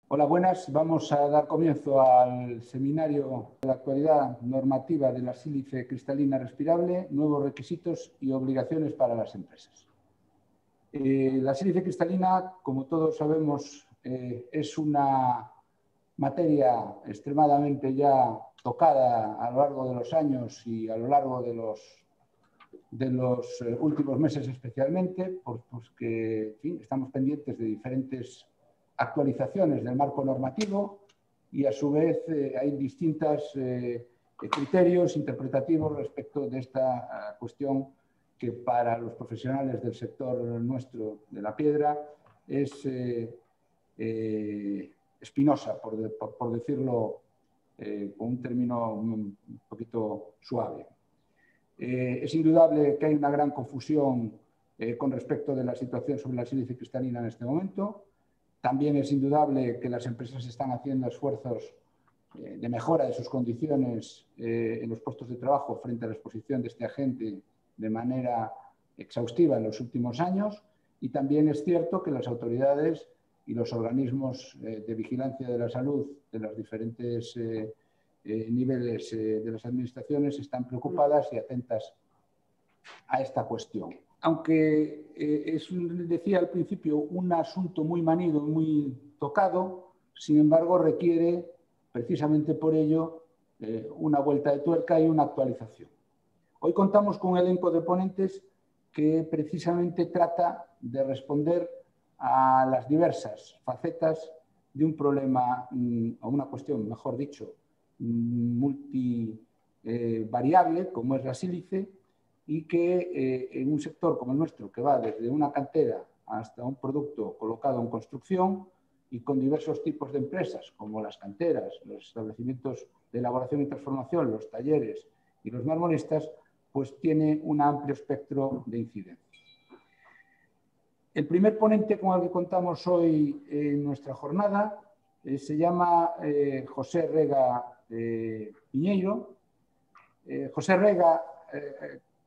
Hola, buenas. Vamos a dar comienzo al seminario de la actualidad normativa de la sílice cristalina respirable, nuevos requisitos y obligaciones para las empresas. La sílice cristalina, como todos sabemos, es una materia extremadamente ya tocada a lo largo de los años y a lo largo de los últimos meses especialmente, porque en fin, estamos pendientes de diferentes actualizaciones del marco normativo y a su vez hay distintos criterios interpretativos respecto de esta cuestión que para los profesionales del sector nuestro de la piedra es espinosa, por decirlo con un término un poquito suave. Es indudable que hay una gran confusión con respecto de la situación sobre la sílice cristalina en este momento. También es indudable que las empresas están haciendo esfuerzos de mejora de sus condiciones en los puestos de trabajo frente a la exposición de este agente de manera exhaustiva en los últimos años. Y también es cierto que las autoridades y los organismos de vigilancia de la salud de los diferentes niveles de las administraciones están preocupadas y atentas a esta cuestión. Aunque es, decía al principio, un asunto muy manido, muy tocado, sin embargo requiere, precisamente por ello, una vuelta de tuerca y una actualización. Hoy contamos con un elenco de ponentes que precisamente trata de responder a las diversas facetas de un problema, o una cuestión, mejor dicho, multivariable, como es la sílice, y que en un sector como el nuestro, que va desde una cantera hasta un producto colocado en construcción y con diversos tipos de empresas, como las canteras, los establecimientos de elaboración y transformación, los talleres y los marmoristas, pues tiene un amplio espectro de incidencia. El primer ponente con el que contamos hoy en nuestra jornada se llama José Rega Piñeiro. José Rega,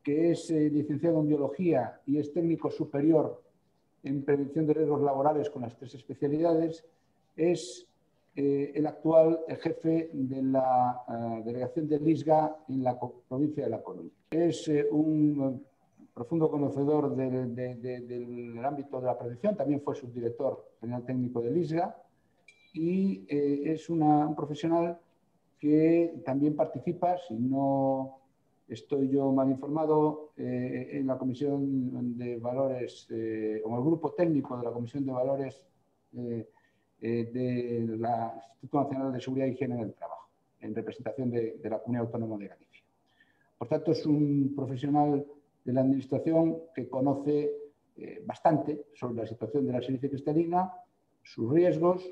que es licenciado en Biología y es técnico superior en Prevención de Riesgos Laborales con las 3 especialidades, es el actual jefe de la delegación de LISGA en la provincia de La Coruña. Es un profundo conocedor del ámbito de la prevención, también fue subdirector general técnico de LISGA y es un profesional que también participa, si no estoy yo mal informado, en la Comisión de Valores, o en el grupo técnico de la Comisión de Valores del Instituto Nacional de Seguridad y Higiene del Trabajo, en representación de la Comunidad Autónoma de Galicia. Por tanto, es un profesional de la Administración que conoce bastante sobre la situación de la sílice cristalina, sus riesgos,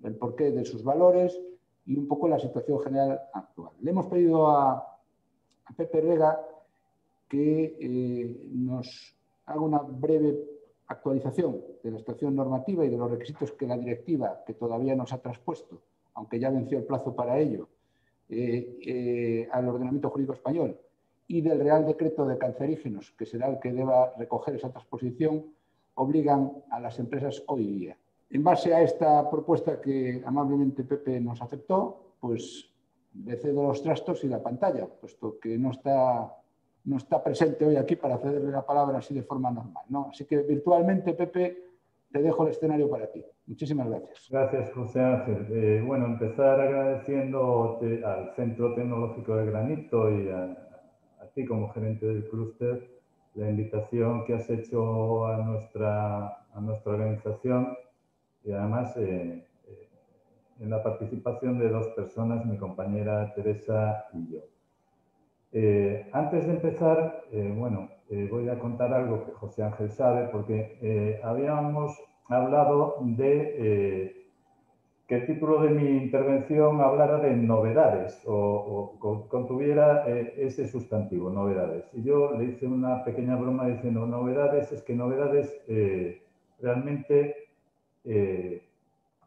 el porqué de sus valores y un poco la situación general actual. Le hemos pedido a Pepe Rega que nos haga una breve actualización de la situación normativa y de los requisitos que la directiva, que todavía no se ha traspuesto, aunque ya venció el plazo para ello, al ordenamiento jurídico español, y del Real Decreto de Cancerígenos, que será el que deba recoger esa transposición, obligan a las empresas hoy día. En base a esta propuesta que amablemente Pepe nos aceptó, pues le cedo los trastos y la pantalla, puesto que no está presente hoy aquí para cederle la palabra así de forma normal, ¿no? Así que virtualmente, Pepe, te dejo el escenario para ti. Muchísimas gracias. Gracias, José Ángel. Bueno, empezar agradeciendo al Centro Tecnológico de Granito y a ti como gerente del clúster la invitación que has hecho a nuestra organización y además en la participación de 2 personas, mi compañera Teresa y yo. Antes de empezar, voy a contar algo que José Ángel sabe, porque habíamos hablado de que el título de mi intervención hablara de novedades o contuviera ese sustantivo, novedades. Y yo le hice una pequeña broma diciendo novedades, es que novedades realmente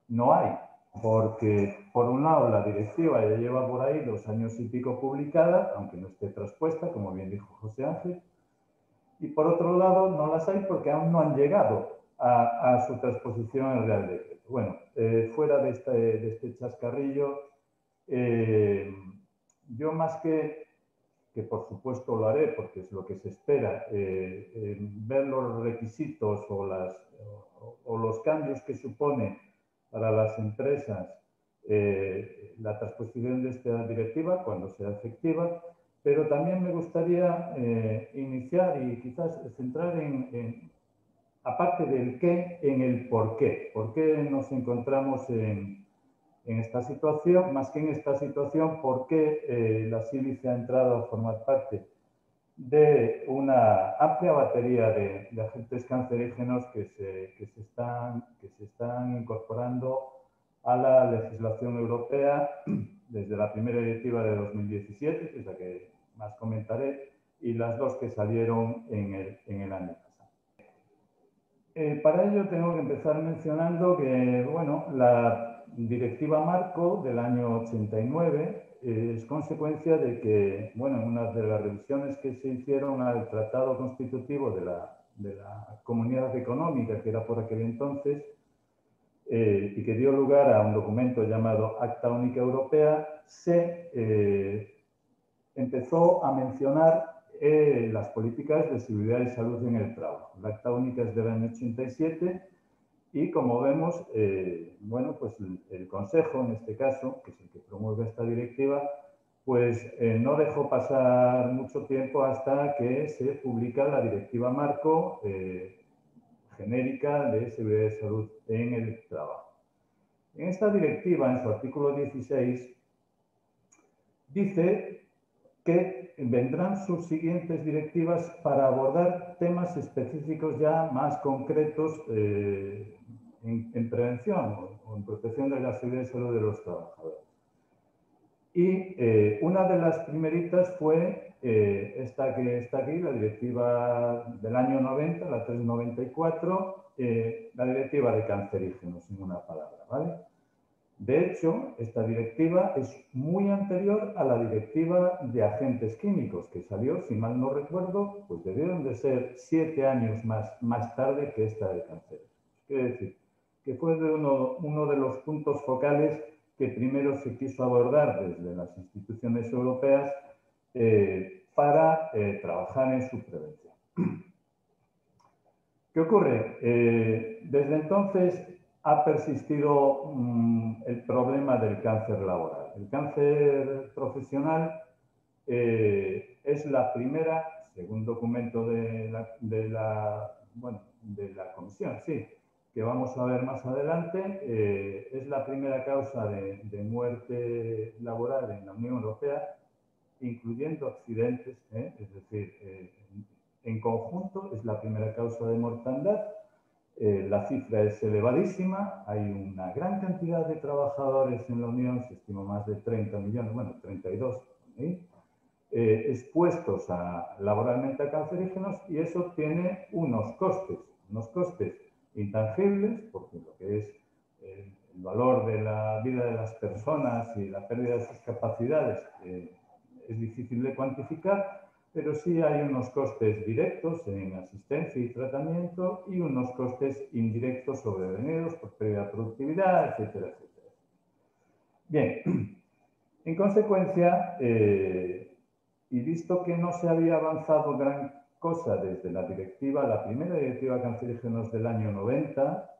no hay. Porque, por un lado, la directiva ya lleva por ahí 2 años y pico publicada, aunque no esté traspuesta, como bien dijo José Ángel, y por otro lado no las hay porque aún no han llegado a su transposición en el Real Decreto. Bueno, fuera de este chascarrillo, yo más que por supuesto lo haré porque es lo que se espera, ver los requisitos o los cambios que supone para las empresas la transposición de esta directiva cuando sea efectiva, pero también me gustaría iniciar y quizás centrar aparte del qué, en el por qué. ¿Por qué nos encontramos en esta situación? Más que en esta situación, ¿por qué la sílice ha entrado a formar parte de una amplia batería de agentes cancerígenos que se están incorporando a la legislación europea desde la primera directiva de 2017, que es la que más comentaré, y las dos que salieron en el año pasado. Para ello tengo que empezar mencionando que, bueno, la directiva marco del año 89 es consecuencia de que, bueno, en una de las revisiones que se hicieron al Tratado Constitutivo de la Comunidad Económica, que era por aquel entonces, y que dio lugar a un documento llamado Acta Única Europea, se empezó a mencionar las políticas de seguridad y salud en el trabajo. La Acta Única es del año 87 y, como vemos, bueno, pues el Consejo, en este caso, que es el que promueve esta directiva, pues no dejó pasar mucho tiempo hasta que se publica la directiva marco genérica de seguridad y salud en el trabajo. En esta directiva, en su artículo 16, dice que vendrán sus siguientes directivas para abordar temas específicos ya más concretos en prevención o en protección de la seguridad y salud de los trabajadores. Y una de las primeritas fue esta que está aquí, la directiva del año 90, la 394, la directiva de cancerígenos, en una palabra, ¿vale? De hecho, esta directiva es muy anterior a la directiva de agentes químicos, que salió, si mal no recuerdo, pues debieron de ser 7 años más tarde que esta de cáncer. Quiere decir, que fue uno de los puntos focales que primero se quiso abordar desde las instituciones europeas para trabajar en su prevención. ¿Qué ocurre? Desde entonces ha persistido el problema del cáncer laboral. El cáncer profesional es la primera, según documento de la comisión, sí, que vamos a ver más adelante, es la primera causa de muerte laboral en la Unión Europea, incluyendo accidentes, es decir, en conjunto es la primera causa de mortandad. La cifra es elevadísima, hay una gran cantidad de trabajadores en la Unión, se estima más de 30 millones, bueno, 32, expuestos laboralmente a cancerígenos, y eso tiene unos costes intangibles, porque lo que es el valor de la vida de las personas y la pérdida de sus capacidades es difícil de cuantificar, pero sí hay unos costes directos en asistencia y tratamiento y unos costes indirectos sobrevenidos por pérdida de productividad, etcétera, etcétera. Bien, en consecuencia, y visto que no se había avanzado gran cosa desde la primera directiva de cancerígenos del año 90,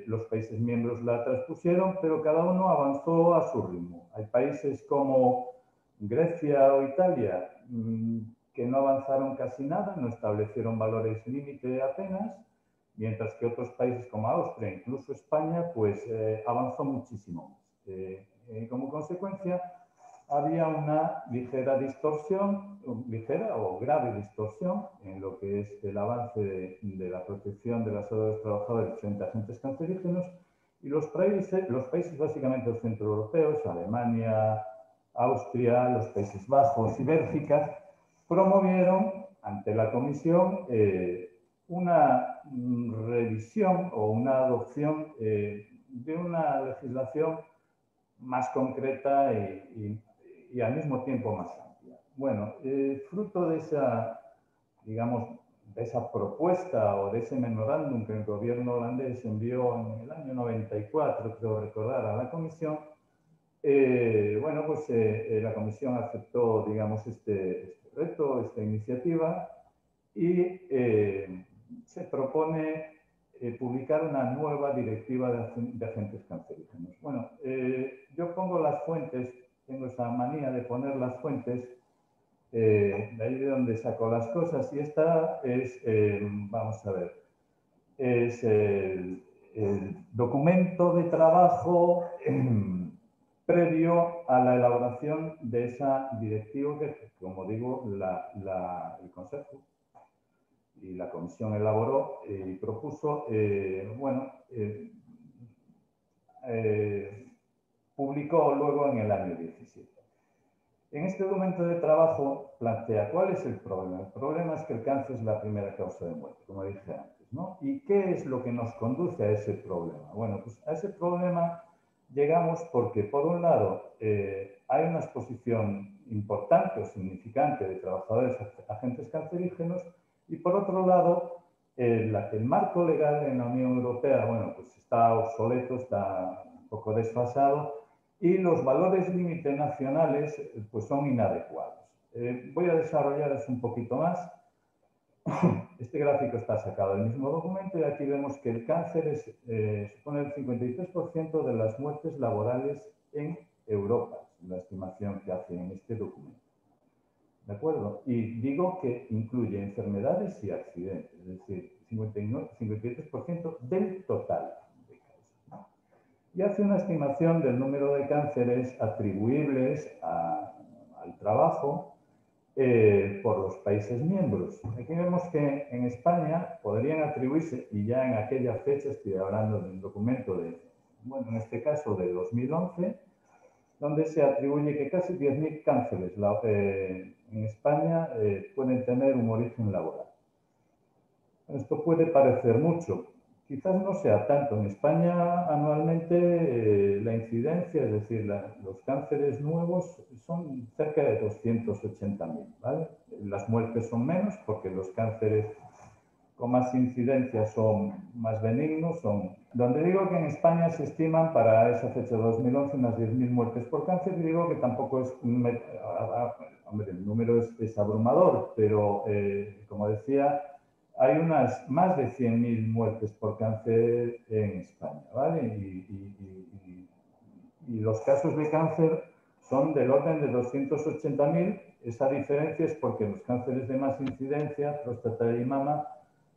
los países miembros la transpusieron, pero cada uno avanzó a su ritmo. Hay países como Grecia o Italia que no avanzaron casi nada, no establecieron valores límite apenas, mientras que otros países como Austria, incluso España, pues avanzó muchísimo más. Como consecuencia, había una ligera distorsión, ligera o grave distorsión en lo que es el avance de la protección de la salud de los trabajadores frente a agentes cancerígenos, y los países básicamente centroeuropeos, Alemania, Austria, los Países Bajos y Bélgica, promovieron ante la Comisión una revisión o una adopción de una legislación más concreta y al mismo tiempo más amplia. Bueno, fruto de esa, digamos, esa propuesta o de ese memorándum que el gobierno holandés envió en el año 94, creo recordar, a la Comisión, bueno, pues la Comisión aceptó, digamos, este reto, esta iniciativa, y se propone publicar una nueva directiva de agentes cancerígenos. Bueno, yo pongo las fuentes, tengo esa manía de poner las fuentes, de ahí de donde saco las cosas, y esta es, vamos a ver, es el documento de trabajo previo a la elaboración de esa directiva que, como digo, el Consejo y la Comisión elaboró y propuso, bueno, publicó luego en el año 17. En este documento de trabajo plantea cuál es el problema. El problema es que el cáncer es la primera causa de muerte, como dije antes, ¿no? ¿Y qué es lo que nos conduce a ese problema? Bueno, pues a ese problema llegamos porque, por un lado, hay una exposición importante o significante de trabajadores agentes cancerígenos, y por otro lado, el marco legal en la Unión Europea, bueno, pues está obsoleto, está un poco desfasado, y los valores límite nacionales pues son inadecuados. Voy a desarrollar eso un poquito más. Este gráfico está sacado del mismo documento y aquí vemos que el cáncer supone el 53% de las muertes laborales en Europa, la estimación que hace en este documento. ¿De acuerdo? Y digo que incluye enfermedades y accidentes, es decir, 53% del total de causas. Y hace una estimación del número de cánceres atribuibles al trabajo por los países miembros. Aquí vemos que en España podrían atribuirse, y ya en aquella fecha, estoy hablando de un documento de, bueno, en este caso de 2011, donde se atribuye que casi 10.000 cánceres en España pueden tener un origen laboral. Esto puede parecer mucho. Quizás no sea tanto. En España anualmente la incidencia, es decir, los cánceres nuevos son cerca de 280.000, ¿vale? Las muertes son menos porque los cánceres con más incidencia son más benignos. Donde digo que en España se estiman para esa fecha de 2011 unas 10.000 muertes por cáncer, y digo que tampoco es... Hombre, el número es abrumador, pero como decía, hay unas más de 100.000 muertes por cáncer en España, ¿vale? Y los casos de cáncer son del orden de 280.000. Esa diferencia es porque los cánceres de más incidencia, próstata y mama,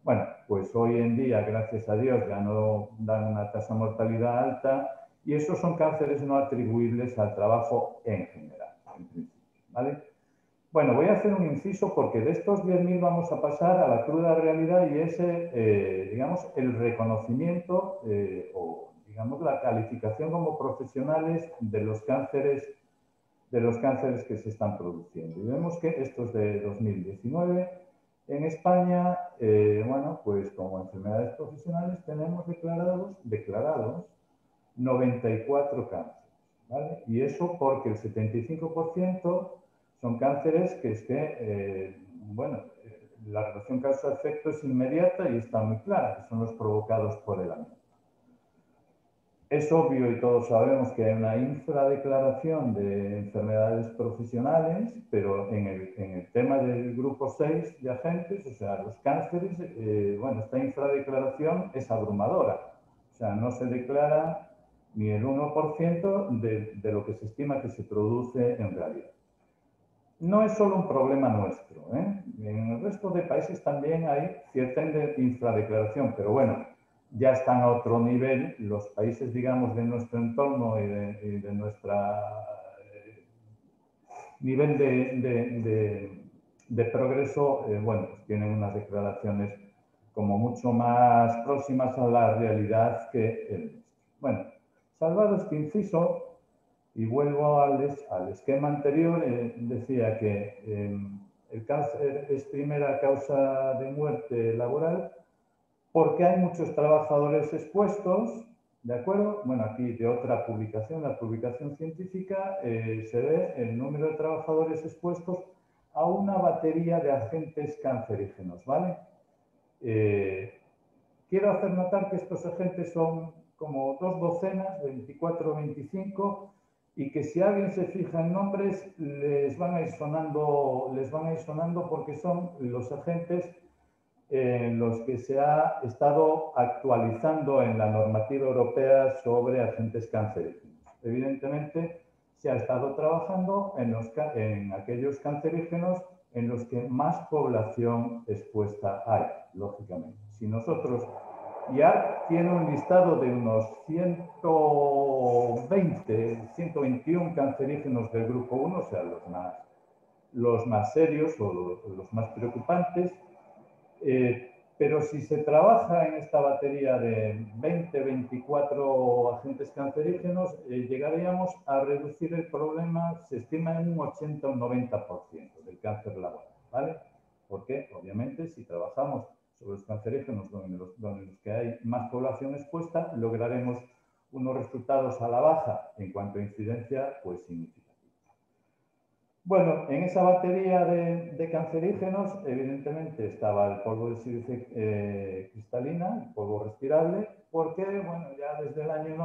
bueno, pues hoy en día, gracias a Dios, ya no dan una tasa de mortalidad alta, y esos son cánceres no atribuibles al trabajo en general, en principio, ¿vale? Bueno, voy a hacer un inciso porque de estos 10.000 vamos a pasar a la cruda realidad, y es, digamos, el reconocimiento o, digamos, la calificación como profesionales de los cánceres que se están produciendo. Y vemos que esto es de 2019. En España, bueno, pues como enfermedades profesionales tenemos declarados 94 cánceres, ¿vale? Y eso porque el 75% son cánceres que bueno, la relación causa-efecto es inmediata y está muy clara, que son los provocados por el amianto. Es obvio y todos sabemos que hay una infradeclaración de enfermedades profesionales, pero en el tema del grupo 6 de agentes, o sea, los cánceres, bueno, esta infradeclaración es abrumadora. O sea, no se declara ni el 1% de lo que se estima que se produce en realidad. No es solo un problema nuestro, ¿eh? En el resto de países también hay cierta infradeclaración, pero bueno, ya están a otro nivel los países, digamos, de nuestro entorno y de nuestro nivel de progreso, bueno, pues tienen unas declaraciones como mucho más próximas a la realidad que el nuestro. Bueno, salvado este inciso, y vuelvo al esquema anterior, decía que el cáncer es primera causa de muerte laboral porque hay muchos trabajadores expuestos, ¿de acuerdo? Bueno, aquí de otra publicación, la publicación científica, se ve el número de trabajadores expuestos a una batería de agentes cancerígenos, ¿vale? Quiero hacer notar que estos agentes son como 2 docenas, 24 o 25, y que si alguien se fija en nombres les van a ir sonando porque son los agentes en los que se ha estado actualizando en la normativa europea sobre agentes cancerígenos. Evidentemente, se ha estado trabajando en aquellos cancerígenos en los que más población expuesta hay, lógicamente. Si nosotros, IARC tiene un listado de unos 120, 121 cancerígenos del grupo 1, o sea, los más serios o los más preocupantes, pero si se trabaja en esta batería de 20, 24 agentes cancerígenos, llegaríamos a reducir el problema, se estima en un 80 o un 90% del cáncer laboral, ¿vale? Porque, obviamente, si trabajamos sobre los cancerígenos donde los que hay más población expuesta, lograremos unos resultados a la baja en cuanto a incidencia, pues significativos. Bueno, en esa batería de cancerígenos, evidentemente, estaba el polvo de sílice cristalina, el polvo respirable, porque, bueno, ya desde el año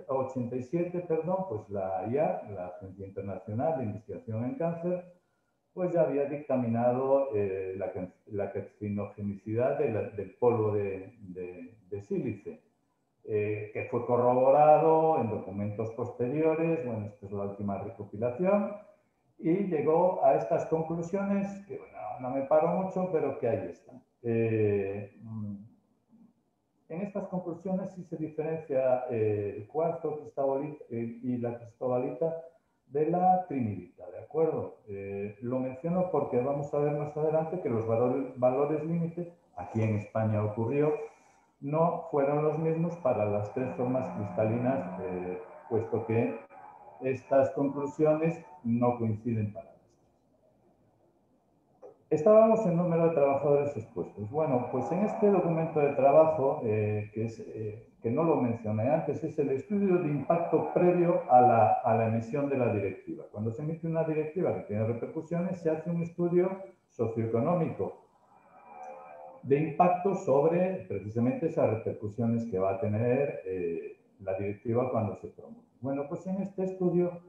87, perdón, pues la IARC, la Agencia Internacional de Investigación en Cáncer, pues ya había dictaminado la carcinogenicidad del polvo de sílice, que fue corroborado en documentos posteriores. Bueno, esta es la última recopilación, y llegó a estas conclusiones, que bueno, no me paro mucho, pero que ahí están. En estas conclusiones sí se diferencia el cuarzo y la cristobalita de la trimilita, ¿de acuerdo? Lo menciono porque vamos a ver más adelante que los valores límites, aquí en España ocurrió, no fueron los mismos para las 3 formas cristalinas, puesto que estas conclusiones no coinciden para las 3. Estábamos en número de trabajadores expuestos. Bueno, pues en este documento de trabajo, que no lo mencioné antes, es el estudio de impacto previo a la emisión de la directiva. Cuando se emite una directiva que tiene repercusiones, se hace un estudio socioeconómico de impacto sobre precisamente esas repercusiones que va a tener la directiva cuando se promulgue. Bueno, pues en este estudio,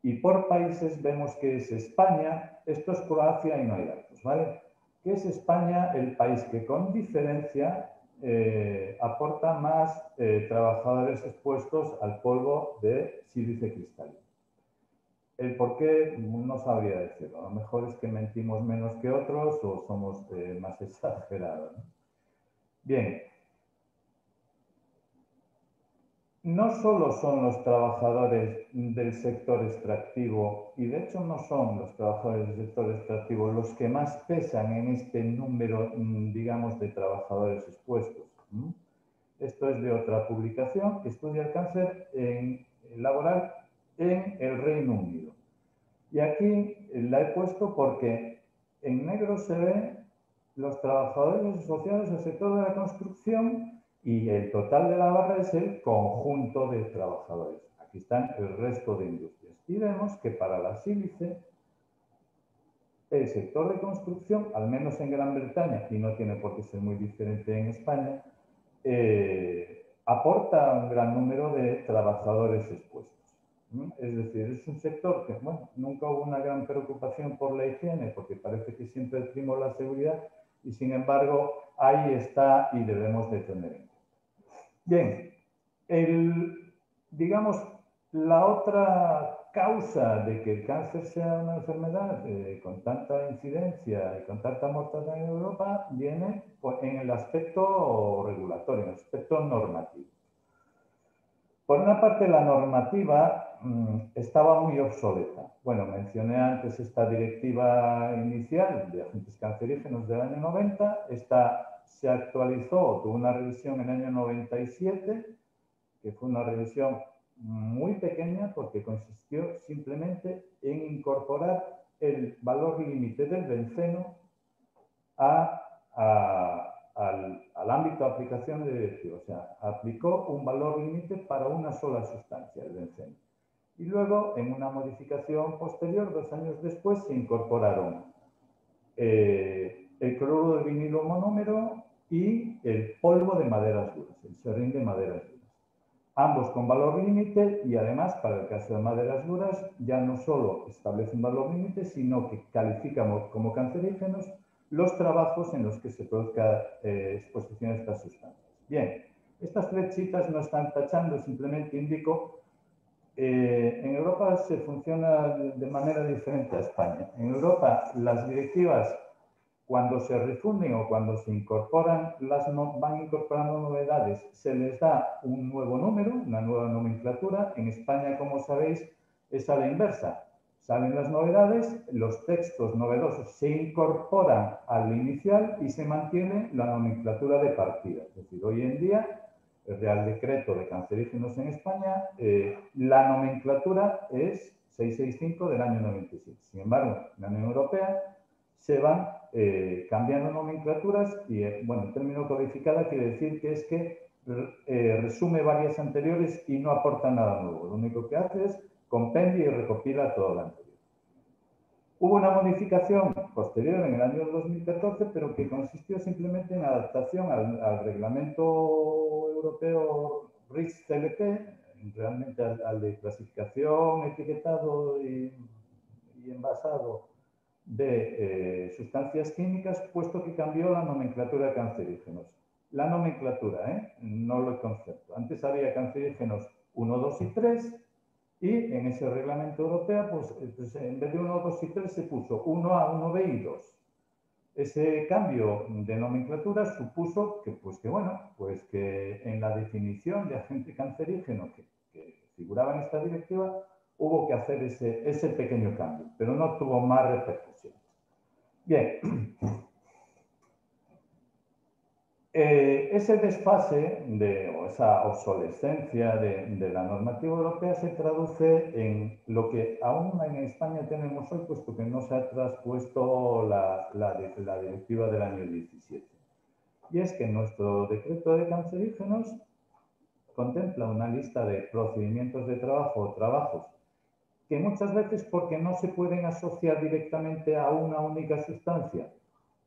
y por países, vemos que es España, esto es Croacia y no hay datos, ¿vale? Que es España el país que con diferencia aporta más trabajadores expuestos al polvo de sílice cristalino. El por qué no sabría decirlo. A lo mejor es que mentimos menos que otros o somos más exagerados, ¿no? Bien. No solo son los trabajadores del sector extractivo, y de hecho no son los trabajadores del sector extractivo los que más pesan en este número, digamos, de trabajadores expuestos. Esto es de otra publicación que estudia el cáncer laboral en el Reino Unido. Y aquí la he puesto porque en negro se ven los trabajadores asociados al sector de la construcción, y el total de la barra es el conjunto de trabajadores. Aquí están el resto de industrias. Y vemos que para la sílice, el sector de construcción, al menos en Gran Bretaña, y no tiene por qué ser muy diferente en España, aporta un gran número de trabajadores expuestos. Es decir, es un sector que, bueno, nunca hubo una gran preocupación por la higiene, porque parece que siempre primó la seguridad, y sin embargo, ahí está y debemos de tener en cuenta. Bien, digamos, la otra causa de que el cáncer sea una enfermedad con tanta incidencia y con tanta mortalidad en Europa viene en el aspecto regulatorio, en el aspecto normativo. Por una parte, la normativa estaba muy obsoleta. Bueno, mencioné antes esta directiva inicial de agentes cancerígenos del año 90. Esta se actualizó, tuvo una revisión en el año 97, que fue una revisión muy pequeña porque consistió simplemente en incorporar el valor límite del benceno al ámbito de aplicación de directiva. O sea, aplicó un valor límite para una sola sustancia, el benceno. Y luego, en una modificación posterior, 2 años después, se incorporaron el cloruro de vinilo monómero y el polvo de maderas duras, el serrín de maderas duras. Ambos con valor límite y además, para el caso de maderas duras, ya no solo establece un valor límite, sino que califica como cancerígenos los trabajos en los que se produzca exposición a estas sustancias. Bien, estas flechitas no están tachando, simplemente indico. En Europa se funciona de manera diferente a España. En Europa, las directivas, cuando se refunden o cuando se incorporan, van incorporando novedades, se les da un nuevo número, una nueva nomenclatura. En España, como sabéis, es a la inversa. Salen las novedades, los textos novedosos se incorporan al inicial y se mantiene la nomenclatura de partida. Es decir, hoy en día, el Real Decreto de Cancerígenos en España, la nomenclatura es 665 del año 97. Sin embargo, en la Unión Europea se van cambiando nomenclaturas y, bueno, el término codificada quiere decir que es que resume varias anteriores y no aporta nada nuevo. Lo único que hace es compendia y recopila todo lo anterior. Hubo una modificación posterior en el año 2014, pero que consistió simplemente en adaptación al reglamento europeo RIS-CLP, realmente al de clasificación, etiquetado y envasado de sustancias químicas, puesto que cambió la nomenclatura de cancerígenos. La nomenclatura, no el concepto. Antes había cancerígenos 1, 2 y 3, y en ese reglamento europeo, pues en vez de 1, 2 y 3 se puso 1A, 1B y 2. Ese cambio de nomenclatura supuso que en la definición de agente cancerígeno que figuraba en esta directiva, hubo que hacer ese pequeño cambio, pero no tuvo más repercusión. Bien, ese desfase o esa obsolescencia de la normativa europea se traduce en lo que aún en España tenemos hoy, puesto que no se ha traspuesto la directiva del año 17. Y es que nuestro decreto de cancerígenos contempla una lista de procedimientos de trabajo o trabajos que muchas veces, porque no se pueden asociar directamente a una única sustancia,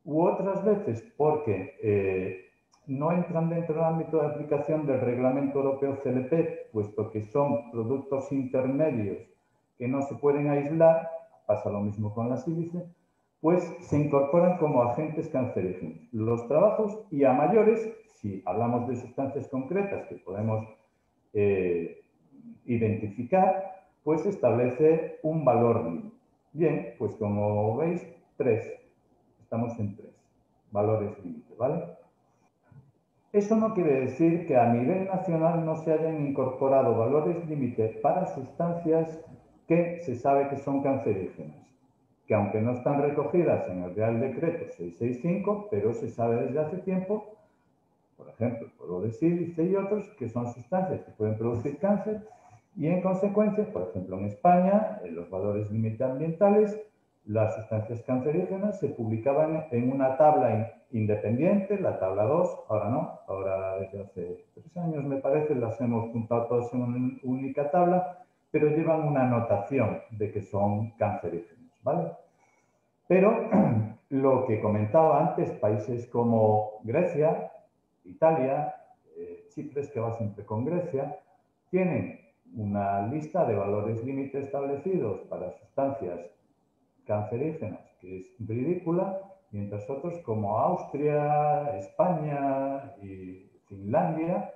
u otras veces porque no entran dentro del ámbito de aplicación del Reglamento Europeo CLP, puesto que son productos intermedios que no se pueden aislar, pasa lo mismo con la sílice, pues se incorporan como agentes cancerígenos. Los trabajos, y a mayores, si hablamos de sustancias concretas que podemos identificar, pues establece un valor límite. Bien, pues como veis, 3. Estamos en 3 valores límite, ¿vale? Eso no quiere decir que a nivel nacional no se hayan incorporado valores límite para sustancias que se sabe que son cancerígenas, que aunque no están recogidas en el Real Decreto 665, pero se sabe desde hace tiempo, por ejemplo, polvo de sílice y otros, que son sustancias que pueden producir cáncer. Y en consecuencia, por ejemplo, en España, en los valores límite ambientales, las sustancias cancerígenas se publicaban en una tabla independiente, la tabla 2, ahora no, ahora desde hace 3 años me parece, las hemos juntado todas en una única tabla, pero llevan una anotación de que son cancerígenos, ¿vale? Pero lo que comentaba antes, países como Grecia, Italia, Chipre, que va siempre con Grecia, tienen una lista de valores límite establecidos para sustancias cancerígenas que es ridícula, mientras otros como Austria, España y Finlandia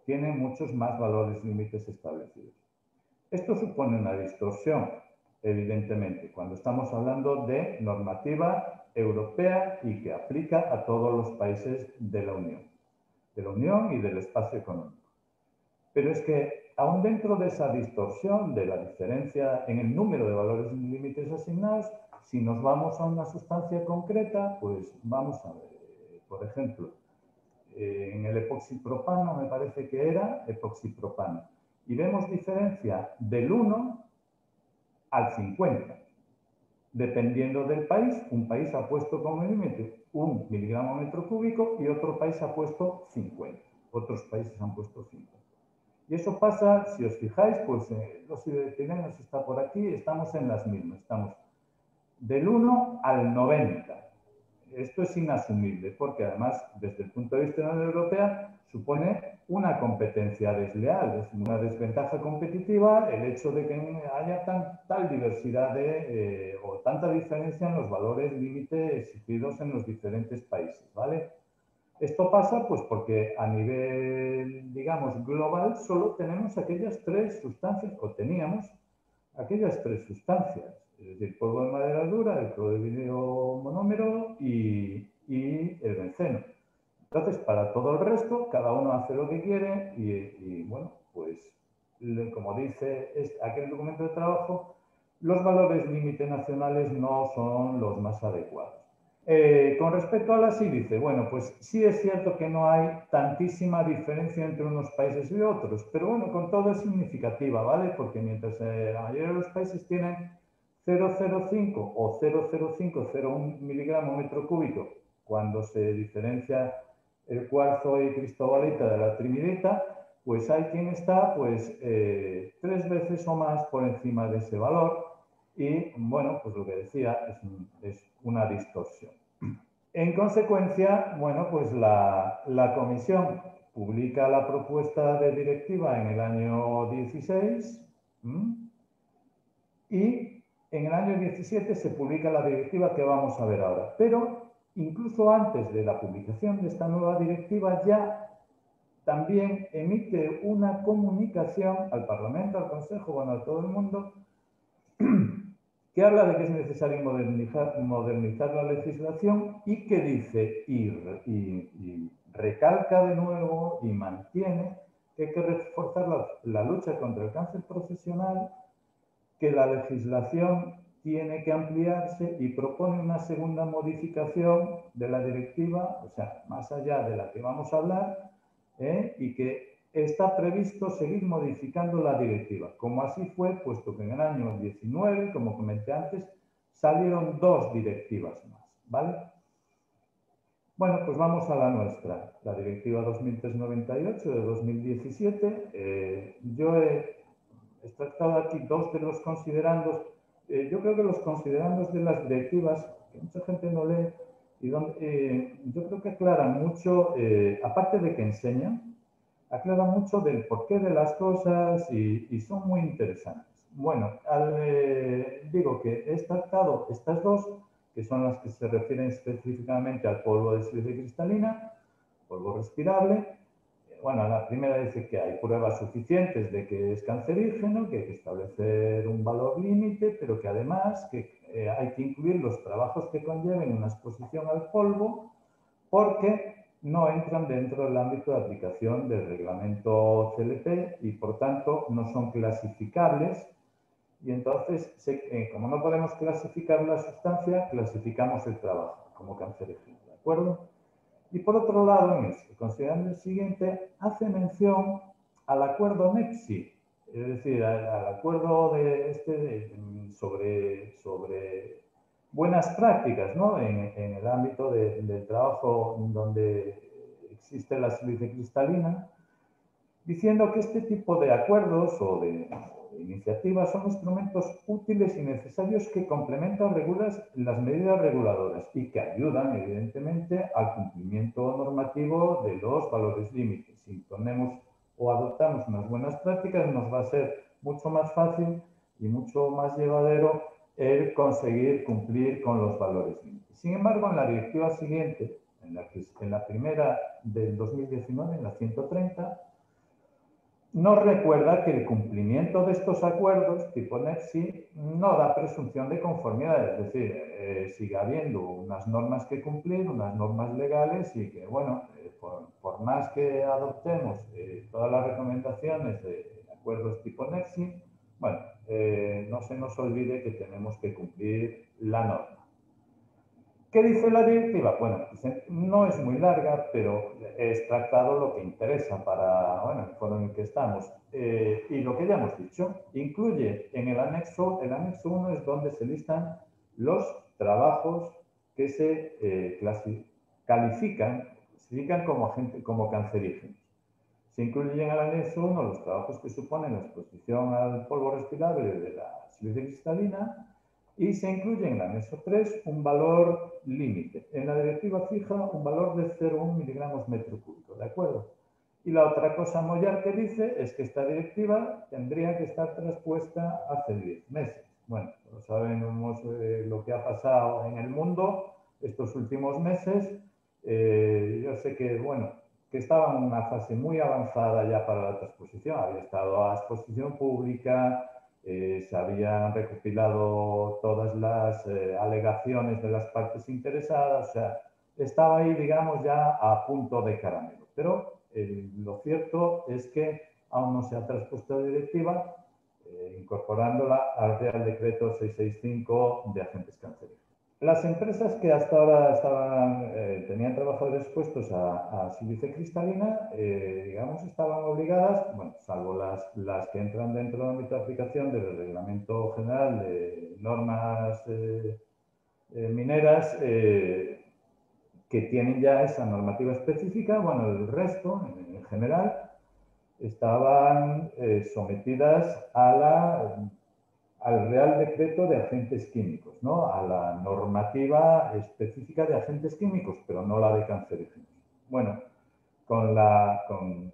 tienen muchos más valores límites establecidos. Esto supone una distorsión, evidentemente, cuando estamos hablando de normativa europea y que aplica a todos los países de la Unión y del espacio económico. Pero es que, aún dentro de esa distorsión de la diferencia en el número de valores límites asignados, si nos vamos a una sustancia concreta, pues vamos a ver, por ejemplo, en el epoxipropano, me parece que era epoxipropano, y vemos diferencia del 1 al 50. Dependiendo del país, un país ha puesto como límite 1 miligramo metro cúbico y otro país ha puesto 50. Otros países han puesto 50. Y eso pasa, si os fijáis, pues los iberochilenos está por aquí, estamos en las mismas, estamos del 1 al 90. esto es inasumible porque además, desde el punto de vista de la Unión Europea, supone una competencia desleal, es una desventaja competitiva el hecho de que haya tal diversidad o tanta diferencia en los valores límite exigidos en los diferentes países, ¿vale? Esto pasa pues porque a nivel, digamos, global solo tenemos aquellas tres sustancias, o teníamos aquellas tres sustancias, es decir, polvo de madera dura, el clorhidrato monómero y el benceno. Entonces, para todo el resto, cada uno hace lo que quiere y bueno, pues como dice aquel documento de trabajo, los valores límite nacionales no son los más adecuados. Con respecto a la sílice, bueno, pues sí es cierto que no hay tantísima diferencia entre unos países y otros, pero bueno, con todo es significativa, ¿vale? Porque mientras la mayoría de los países tienen 0,05 o 0,0501 miligramo metro cúbico, cuando se diferencia el cuarzo y cristobalita de la trimidita, pues hay quien está pues 3 veces o más por encima de ese valor y bueno, pues lo que decía es una distorsión. En consecuencia, bueno, pues la Comisión publica la propuesta de directiva en el año 16 y en el año 17 se publica la directiva que vamos a ver ahora. Pero incluso antes de la publicación de esta nueva directiva ya también emite una comunicación al Parlamento, al Consejo, bueno, a todo el mundo, que habla de que es necesario modernizar la legislación y que dice y recalca de nuevo y mantiene que hay que reforzar la lucha contra el cáncer profesional, que la legislación tiene que ampliarse y propone una segunda modificación de la directiva, o sea, más allá de la que vamos a hablar, y que está previsto seguir modificando la directiva. Como así fue, puesto que en el año 19, como comenté antes, salieron 2 directivas más, ¿vale? Bueno, pues vamos a la nuestra, la directiva 2398 de 2017. Yo he extractado aquí 2 de los considerandos. Yo creo que los considerandos de las directivas, que mucha gente no lee, y yo creo que aclaran mucho, aparte de que enseñan, aclara mucho del porqué de las cosas y son muy interesantes. Bueno, digo que he extractado estas 2, que son las que se refieren específicamente al polvo de sílice cristalina, polvo respirable. Bueno, la primera dice que hay pruebas suficientes de que es cancerígeno, que hay que establecer un valor límite, pero que además hay que incluir los trabajos que conlleven una exposición al polvo, porque no entran dentro del ámbito de aplicación del reglamento CLP y, por tanto, no son clasificables. Y entonces, como no podemos clasificar la sustancia, clasificamos el trabajo como cancerígeno, ¿de acuerdo? Y por otro lado, en el considerando el siguiente, hace mención al acuerdo NEPSI, es decir, al acuerdo sobre buenas prácticas, ¿no? en el ámbito del trabajo donde existe la sílice cristalina, diciendo que este tipo de acuerdos o de iniciativas son instrumentos útiles y necesarios que complementan las medidas reguladoras y que ayudan, evidentemente, al cumplimiento normativo de los valores límites. Si ponemos o adoptamos unas buenas prácticas, nos va a ser mucho más fácil y mucho más llevadero el conseguir cumplir con los valores límites. Sin embargo, en la directiva siguiente, en la primera del 2019, en la 130, nos recuerda que el cumplimiento de estos acuerdos tipo NEPSI no da presunción de conformidad, es decir, sigue habiendo unas normas que cumplir, unas normas legales y que, bueno, por más que adoptemos todas las recomendaciones de acuerdos tipo NEPSI, bueno, no se nos olvide que tenemos que cumplir la norma. ¿Qué dice la directiva? Bueno, no es muy larga, pero he extractado lo que interesa para el foro en el que estamos. Y lo que ya hemos dicho, incluye en el anexo 1 es donde se listan los trabajos que se califican como cancerígenos. Se incluyen en el anexo 1 los trabajos que suponen la exposición al polvo respirable de la sílice cristalina, Y se incluye en el anexo 3 un valor límite. En la directiva fija un valor de 0,1 miligramos metro cúbico, ¿de acuerdo? Y la otra cosa mollar que dice es que esta directiva tendría que estar traspuesta hace 10 meses. Bueno, todos sabemos lo que ha pasado en el mundo estos últimos meses. Yo sé que, bueno, que estaba en una fase muy avanzada ya para la transposición. Había estado a exposición pública, se habían recopilado todas las alegaciones de las partes interesadas, o sea, estaba ahí, digamos, ya a punto de caramelo. Pero lo cierto es que aún no se ha traspuesto la directiva, incorporándola al Real Decreto 665 de agentes cancerígenos. Las empresas que hasta ahora tenían trabajadores expuestos a sílice cristalina, digamos, estaban obligadas, bueno, salvo las que entran dentro del ámbito de aplicación del Reglamento General de Normas Mineras, que tienen ya esa normativa específica. Bueno, el resto, en general, estaban sometidas al Real Decreto de Agentes Químicos, ¿no? A la normativa específica de agentes químicos, pero no la de cancerígenos. Bueno, con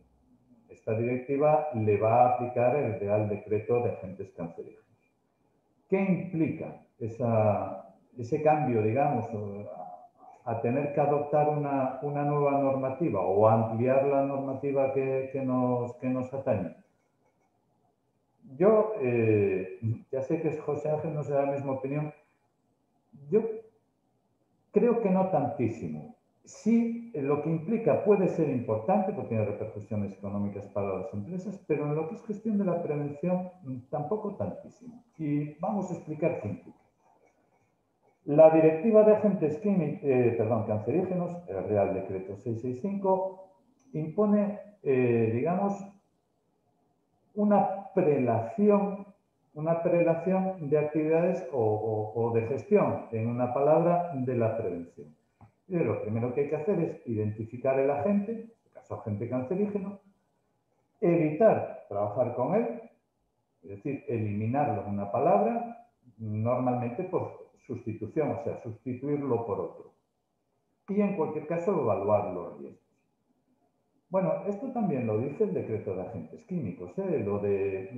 esta directiva le va a aplicar el Real Decreto de Agentes Cancerígenos. ¿Qué implica ese cambio, digamos, a tener que adoptar una nueva normativa o ampliar la normativa que nos atañe? Yo, ya sé que José Ángel no será de la misma opinión, yo creo que no tantísimo. Sí, lo que implica puede ser importante porque tiene repercusiones económicas para las empresas, pero en lo que es gestión de la prevención tampoco tantísimo. Y vamos a explicar qué implica. La Directiva de Agentes Cancerígenos, el Real Decreto 665, impone, digamos, una prelación de actividades o de gestión, en una palabra, de la prevención. Y lo primero que hay que hacer es identificar el agente, en este caso agente cancerígeno, evitar trabajar con él, es decir, eliminarlo en una palabra, normalmente por sustitución, o sea, sustituirlo por otro. Y en cualquier caso, evaluar los riesgos. Bueno, esto también lo dice el decreto de agentes químicos, lo de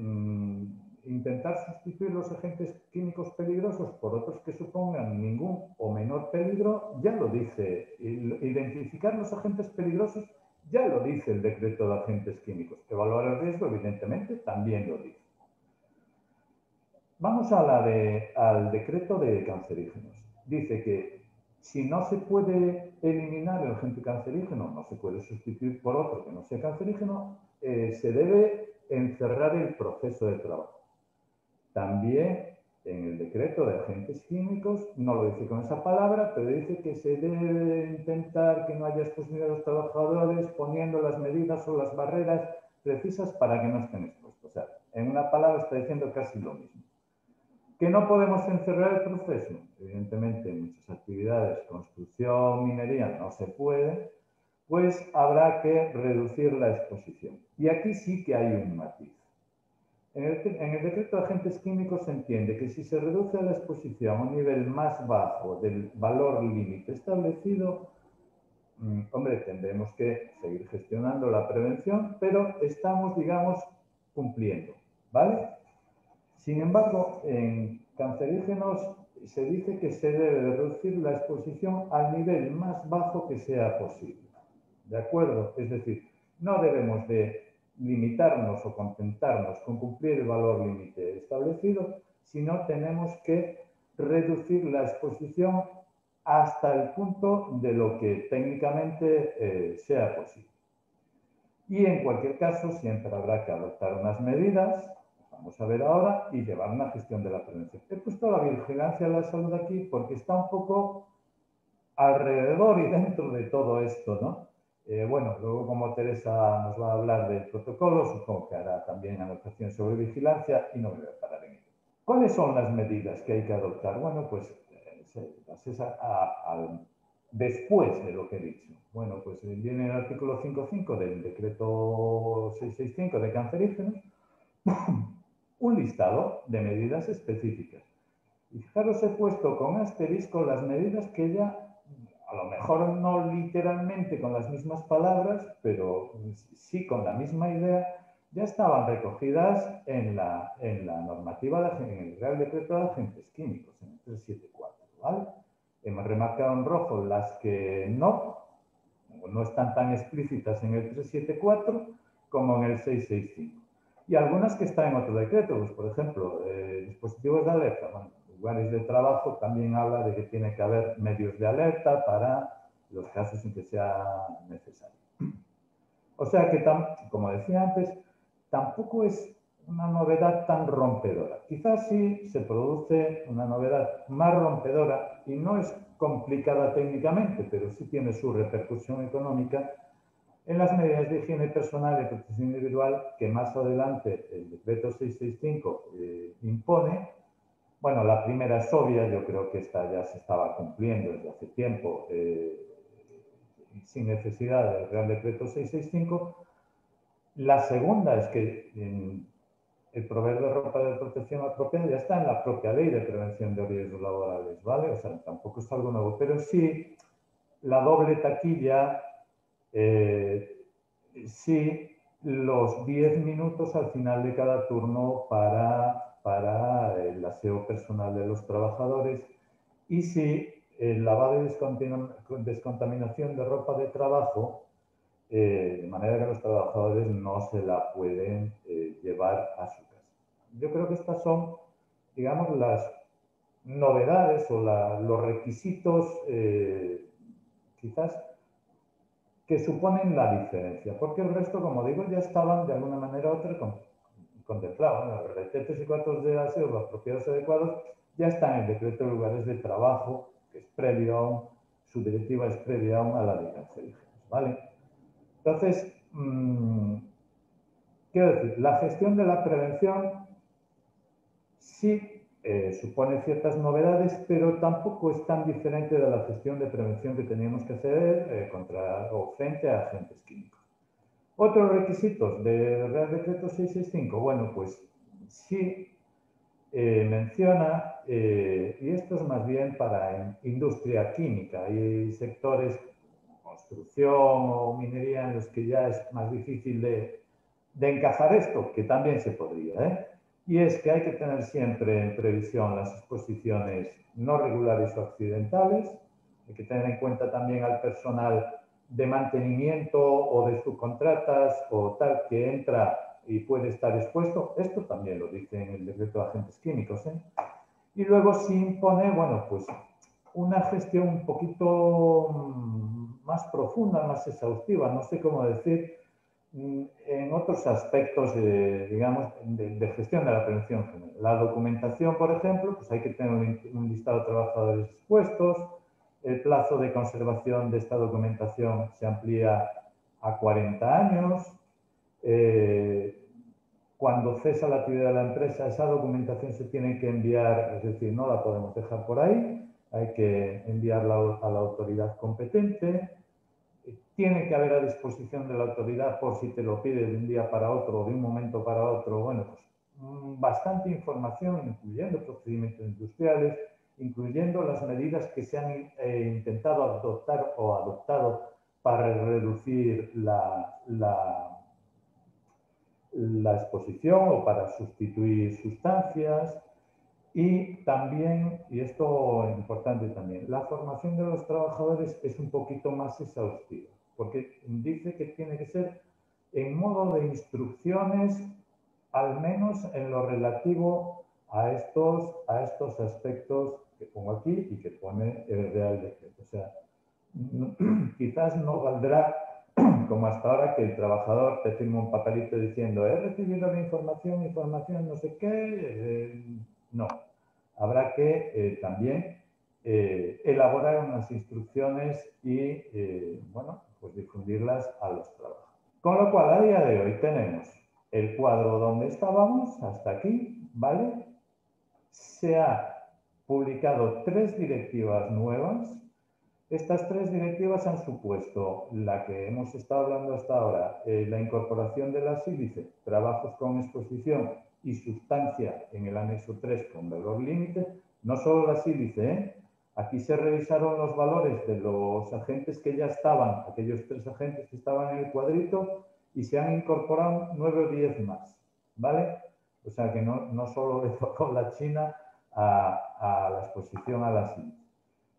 intentar sustituir los agentes químicos peligrosos por otros que supongan ningún o menor peligro, ya lo dice. Identificar los agentes peligrosos ya lo dice el decreto de agentes químicos. Evaluar el riesgo, evidentemente, también lo dice. Vamos al decreto de cancerígenos. Dice que si no se puede eliminar el agente cancerígeno, no se puede sustituir por otro que no sea cancerígeno, se debe encerrar el proceso de trabajo. También en el decreto de agentes químicos, no lo dice con esa palabra, pero dice que se debe intentar que no haya exposición de los trabajadores poniendo las medidas o las barreras precisas para que no estén expuestos. O sea, en una palabra está diciendo casi lo mismo. ¿Que no podemos encerrar el proceso? Evidentemente, en muchas actividades, construcción, minería, no se puede, pues habrá que reducir la exposición. Y aquí sí que hay un matiz. En el decreto de agentes químicos se entiende que si se reduce la exposición a un nivel más bajo del valor límite establecido, hombre, tendremos que seguir gestionando la prevención, pero estamos, digamos, cumpliendo, ¿vale? Sin embargo, en cancerígenos se dice que se debe reducir la exposición al nivel más bajo que sea posible. ¿De acuerdo? Es decir, no debemos de limitarnos o contentarnos con cumplir el valor límite establecido, sino tenemos que reducir la exposición hasta el punto de lo que técnicamente sea posible. Y en cualquier caso, siempre habrá que adoptar unas medidas, vamos a ver ahora, y llevar una gestión de la prevención. He puesto la vigilancia de la salud aquí porque está un poco alrededor y dentro de todo esto, ¿no? Bueno, luego como Teresa nos va a hablar del protocolo, supongo que hará también anotación sobre vigilancia y no me voy a parar en ello. ¿Cuáles son las medidas que hay que adoptar? Bueno, pues después de lo que he dicho. Bueno, pues viene el artículo 5.5 del decreto 665 de cancerígenos, un listado de medidas específicas. Y fijaros, he puesto con asterisco las medidas que ya, a lo mejor no literalmente con las mismas palabras, pero sí con la misma idea, ya estaban recogidas en la normativa, en el Real Decreto de Agentes Químicos, en el 374, ¿vale? Hemos remarcado en rojo las que no están tan explícitas en el 374 como en el 665. Y algunas que están en otro decreto, pues, por ejemplo, dispositivos de alerta. Bueno, lugares de trabajo también habla de que tiene que haber medios de alerta para los casos en que sea necesario. O sea que, como decía antes, tampoco es una novedad tan rompedora. Quizás sí se produce una novedad más rompedora y no es complicada técnicamente, pero sí tiene su repercusión económica en las medidas de higiene personal y protección individual que más adelante el decreto 665 impone. Bueno, la primera es obvia, yo creo que esta ya se estaba cumpliendo desde hace tiempo sin necesidad del Real Decreto 665. La segunda es que el proveedor de ropa de protección apropiada ya está en la propia ley de prevención de riesgos laborales, ¿vale? O sea, tampoco es algo nuevo, pero sí la doble taquilla, sí los 10 minutos al final de cada turno para el aseo personal de los trabajadores y sí el lavado y descontaminación de ropa de trabajo, de manera que los trabajadores no se la pueden llevar a su casa. Yo creo que estas son, digamos, las novedades o los requisitos quizás que suponen la diferencia, porque el resto, como digo, ya estaban de alguna manera u otra contemplados. Bueno, los retetes y cuartos de aseo, los apropiados adecuados, ya están en el decreto de lugares de trabajo, que es previo aún, su directiva es previa aún a la de cancerígenos, ¿vale? Entonces, quiero decir, la gestión de la prevención sí supone ciertas novedades, pero tampoco es tan diferente de la gestión de prevención que teníamos que hacer contra o frente a agentes químicos. Otros requisitos del Real Decreto 665, bueno, pues sí menciona, y esto es más bien para industria química y sectores construcción o minería en los que ya es más difícil de encajar esto, que también se podría, y es que hay que tener siempre en previsión las exposiciones no regulares o accidentales, hay que tener en cuenta también al personal de mantenimiento o de subcontratas o tal que entra y puede estar expuesto. Esto también lo dice en el decreto de agentes químicos. Y luego se impone, bueno, pues una gestión un poquito más profunda, más exhaustiva, no sé cómo decir, en otros aspectos, digamos, de gestión de la prevención general. La documentación, por ejemplo, pues hay que tener un listado de trabajadores expuestos, el plazo de conservación de esta documentación se amplía a 40 años, cuando cesa la actividad de la empresa, esa documentación se tiene que enviar, es decir, no la podemos dejar por ahí, hay que enviarla a la autoridad competente, tiene que haber a disposición de la autoridad por si te lo pide de un día para otro o de un momento para otro, bueno, pues bastante información, incluyendo procedimientos industriales, incluyendo las medidas que se han intentado adoptar o adoptado para reducir la exposición o para sustituir sustancias. Y también, y esto es importante también, la formación de los trabajadores es un poquito más exhaustiva, porque dice que tiene que ser en modo de instrucciones, al menos en lo relativo a estos aspectos que pongo aquí y que pone el Real Decreto. O sea, quizás no valdrá como hasta ahora que el trabajador te firma un papelito diciendo he recibido la información no sé qué, no. Habrá que también elaborar unas instrucciones y, bueno, pues difundirlas a los trabajadores. Con lo cual, a día de hoy tenemos el cuadro donde estábamos, hasta aquí, ¿vale? Se ha publicado 3 directivas nuevas. Estas 3 directivas han supuesto la que hemos estado hablando hasta ahora, la incorporación de la sílice, trabajos con exposición y sustancia en el anexo 3 con valor límite, no solo la sílice, aquí se revisaron los valores de los agentes que ya estaban, aquellos 3 agentes que estaban en el cuadrito, y se han incorporado 9 o 10 más, ¿vale? O sea que no solo le tocó la China a la exposición a la sílice.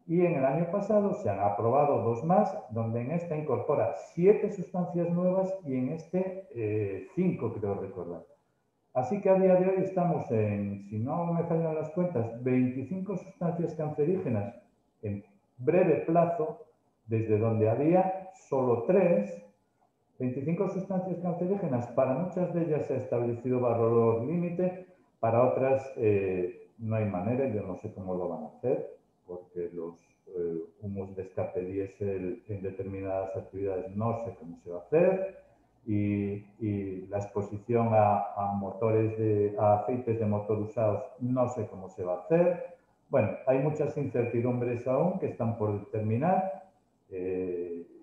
Y en el año pasado se han aprobado 2 más, donde en esta incorpora 7 sustancias nuevas y en este 5, creo recordar. Así que a día de hoy estamos en, si no me fallan las cuentas, 25 sustancias cancerígenas en breve plazo, desde donde había solo 3. 25 sustancias cancerígenas, para muchas de ellas se ha establecido valor límite, para otras no hay manera, yo no sé cómo lo van a hacer, porque los humos de escape diésel en determinadas actividades no sé cómo se va a hacer, y la exposición a motores a aceites de motor usados no sé cómo se va a hacer. Bueno, hay muchas incertidumbres aún que están por determinar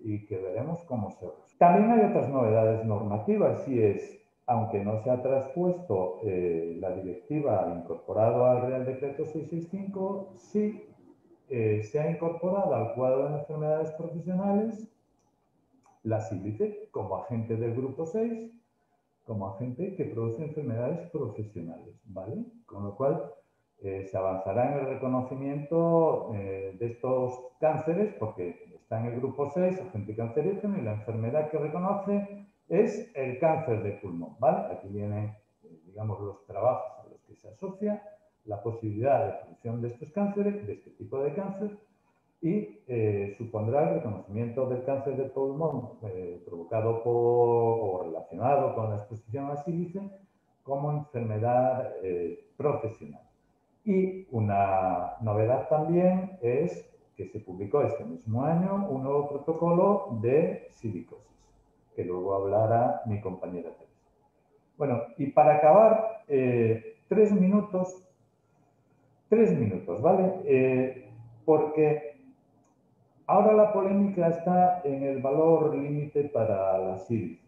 y que veremos cómo se resuelve. También hay otras novedades normativas, y es, aunque no se ha traspuesto la directiva incorporado al Real Decreto 665, sí se ha incorporado al cuadro de enfermedades profesionales la sílice como agente del grupo 6, como agente que produce enfermedades profesionales, ¿vale? Con lo cual se avanzará en el reconocimiento de estos cánceres, porque está en el grupo 6, agente cancerígeno, y la enfermedad que reconoce es el cáncer de pulmón, ¿vale? Aquí vienen, digamos, los trabajos a los que se asocia la posibilidad de producción de estos cánceres, de este tipo de cáncer, y supondrá el reconocimiento del cáncer de pulmón provocado o relacionado con la exposición a sílice como enfermedad profesional. Y una novedad también es que se publicó este mismo año un nuevo protocolo de silicosis, que luego hablará mi compañera Teresa. Bueno, y para acabar, 3 minutos, ¿vale? Porque ahora la polémica está en el valor límite para la sílice,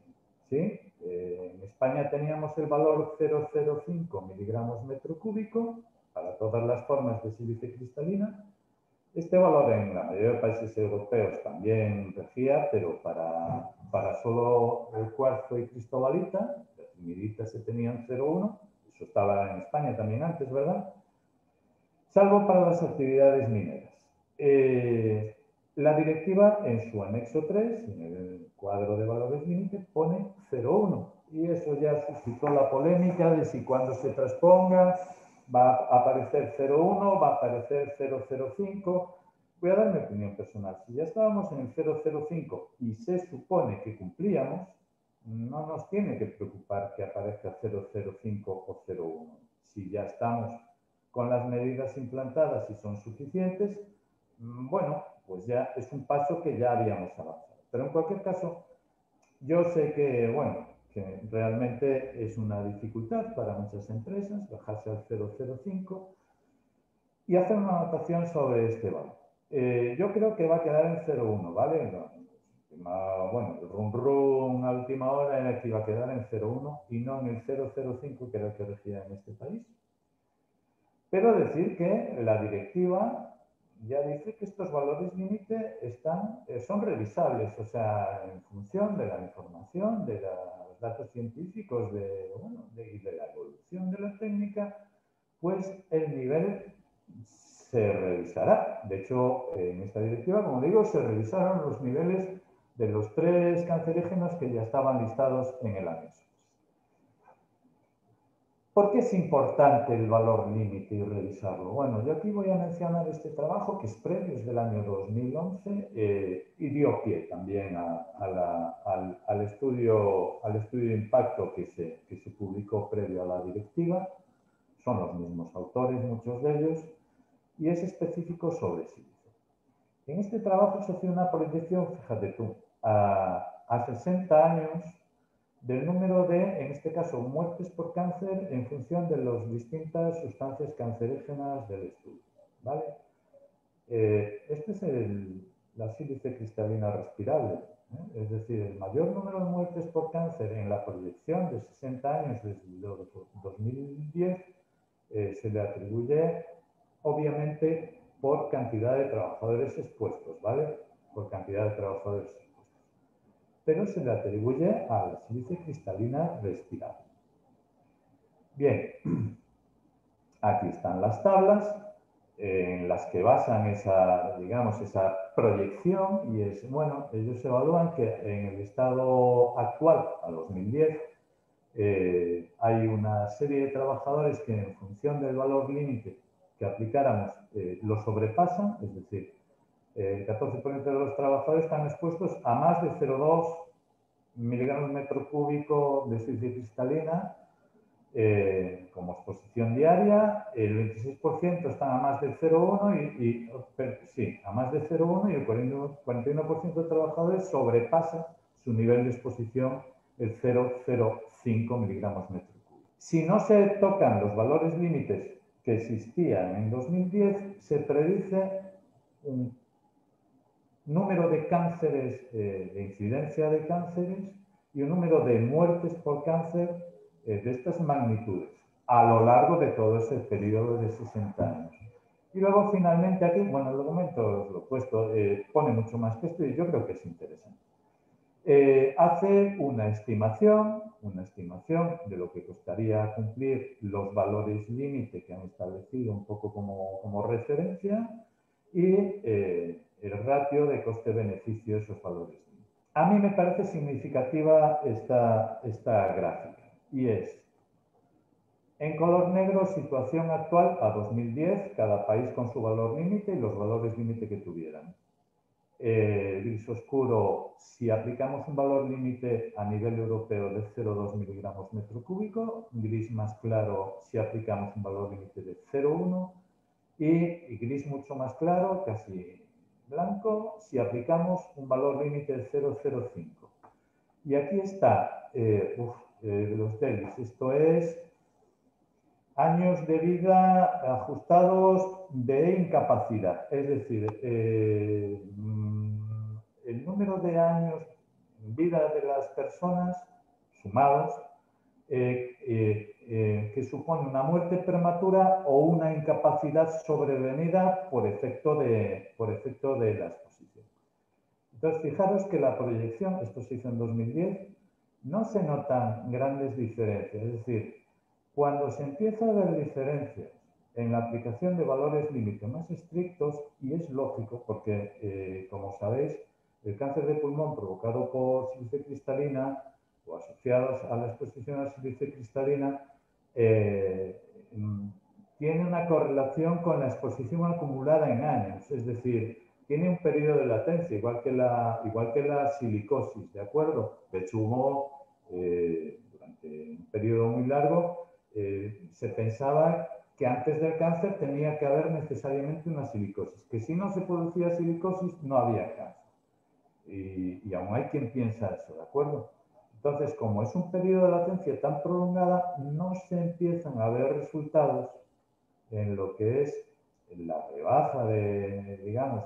¿sí? En España teníamos el valor 0,05 miligramos metro cúbico para todas las formas de sílice cristalina. Este valor en la mayoría de países europeos también regía, pero para solo el cuarzo y cristobalita, las trimiritas se tenían 0,1, eso estaba en España también antes, ¿verdad? Salvo para las actividades mineras. La directiva en su anexo 3, en el cuadro de valores límite, pone 0,1, y eso ya suscitó la polémica de si cuando se transponga va a aparecer 0,1, va a aparecer 0,05. Voy a dar mi opinión personal. Si ya estábamos en el 0,05 y se supone que cumplíamos, no nos tiene que preocupar que aparezca 0,05 o 0,1. Si ya estamos con las medidas implantadas y son suficientes, bueno, pues ya es un paso que ya habíamos avanzado. Pero en cualquier caso, yo sé que, bueno, que realmente es una dificultad para muchas empresas bajarse al 0,05 y hacer una anotación sobre este valor. Yo creo que va a quedar en 0,1, ¿vale? Bueno, el rum a última hora era que iba a quedar en 0,1 y no en el 0,05 que era el que regía en este país. Pero decir que la directiva ya dice que estos valores límite son revisables, o sea, en función de la información, de los datos científicos y de la evolución de la técnica, pues el nivel se revisará. De hecho, en esta directiva, como digo, se revisaron los niveles de los 3 cancerígenos que ya estaban listados en el anexo. ¿Por qué es importante el valor límite y revisarlo? Bueno, yo aquí voy a mencionar este trabajo que es previo, es del año 2011 y dio pie también al estudio de impacto que se publicó previo a la directiva. Son los mismos autores, muchos de ellos, y es específico sobre sílice. En este trabajo se hace una proyección, fíjate tú, a 60 años del número de, en este caso, muertes por cáncer en función de las distintas sustancias cancerígenas del estudio, ¿vale? Este es la sílice cristalina respirable, ¿eh? Es decir, el mayor número de muertes por cáncer en la proyección de 60 años desde 2010 se le atribuye obviamente por cantidad de trabajadores expuestos, ¿vale? Por cantidad de trabajadores expuestos. Pero se le atribuye a la sílice cristalina respirable. Bien, aquí están las tablas en las que basan esa, digamos, esa proyección y es, bueno, ellos evalúan que en el estado actual, a 2010, hay una serie de trabajadores que en función del valor límite que aplicáramos lo sobrepasan, es decir, el 14% de los trabajadores están expuestos a más de 0,2 miligramos metro cúbico de sílice cristalina como exposición diaria, el 26% están a más de 0,1 a más de 0,1 y el 41% de trabajadores sobrepasa su nivel de exposición el 0,05 miligramos metro cúbico. Si no se tocan los valores límites que existían en 2010, se predice un número de cánceres, de incidencia de cánceres y un número de muertes por cáncer de estas magnitudes a lo largo de todo ese periodo de 60 años. Y luego finalmente aquí, bueno, el documento os lo he puesto, pone mucho más que esto y yo creo que es interesante. Hace una estimación de lo que costaría cumplir los valores límite que han establecido un poco como referencia y el ratio de coste-beneficio de esos valores límite. A mí me parece significativa esta gráfica. Y es, en color negro, situación actual a 2010, cada país con su valor límite y los valores límite que tuvieran. Gris oscuro, si aplicamos un valor límite a nivel europeo de 0,2 miligramos metro cúbico. Gris más claro, si aplicamos un valor límite de 0,1. Y gris mucho más claro, casi blanco, si aplicamos un valor límite de 0,05. Y aquí está, los DELIs, esto es años de vida ajustados de incapacidad, es decir, el número de años en vida de las personas sumados que supone una muerte prematura o una incapacidad sobrevenida por efecto de la exposición. Entonces, fijaros que la proyección, esto se hizo en 2010, no se notan grandes diferencias. Es decir, cuando se empieza a ver diferencias en la aplicación de valores límite más estrictos, y es lógico porque, como sabéis, el cáncer de pulmón provocado por sílice cristalina o asociados a la exposición a sílice cristalina tiene una correlación con la exposición acumulada en años, es decir, tiene un periodo de latencia, igual que la silicosis, ¿de acuerdo? De hecho, hubo, durante un periodo muy largo, se pensaba que antes del cáncer tenía que haber necesariamente una silicosis, que si no se producía silicosis no había cáncer. Y aún hay quien piensa eso, ¿de acuerdo? Entonces, como es un periodo de latencia tan prolongada, no se empiezan a ver resultados en lo que es la rebaja de, digamos,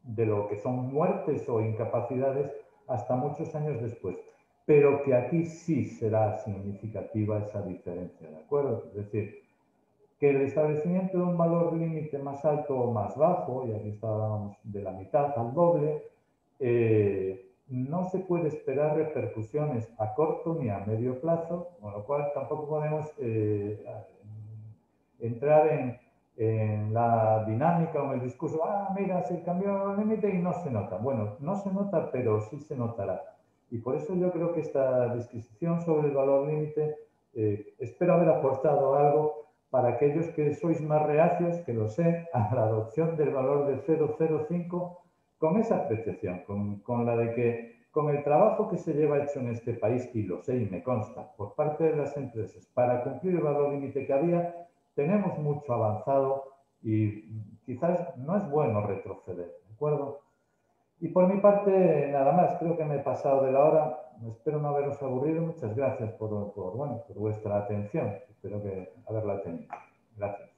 de lo que son muertes o incapacidades hasta muchos años después. Pero que aquí sí será significativa esa diferencia, ¿de acuerdo? Es decir, que el establecimiento de un valor límite más alto o más bajo, y aquí estábamos de la mitad al doble, no se puede esperar repercusiones a corto ni a medio plazo, con lo cual tampoco podemos entrar en la dinámica o en el discurso, mira, se cambió el límite y no se nota. Bueno, no se nota, pero sí se notará. Y por eso yo creo que esta disquisición sobre el valor límite, espero haber aportado algo para aquellos que sois más reacios, que lo sé, a la adopción del valor de 0,05 con esa apreciación, con la de que con el trabajo que se lleva hecho en este país, y lo sé y me consta, por parte de las empresas, para cumplir el valor límite que había, tenemos mucho avanzado y quizás no es bueno retroceder, ¿de acuerdo? Y por mi parte, nada más, creo que me he pasado de la hora. Espero no haberos aburrido. Muchas gracias por vuestra atención. Espero que haberla tenido. Gracias.